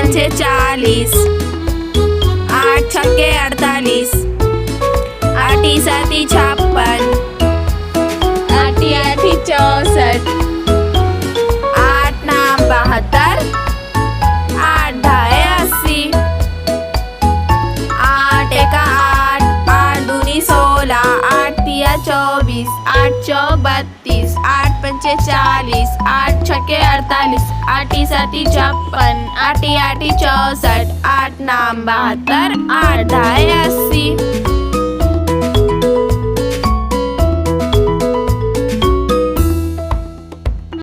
पंचे 40, 8 छक्के 48, 8 साती 56, 8 आठी 64, 8 नाम 72, 8 ढाए 80, 8 एका 8, 8 दूनी 16, 8 तिया 24, 8 चौक 32, 8 पंचे 40, 8 छक्के 48, 8 साती 56, 8 आठी 64, 8 नाम 72, 8 ढाए 80.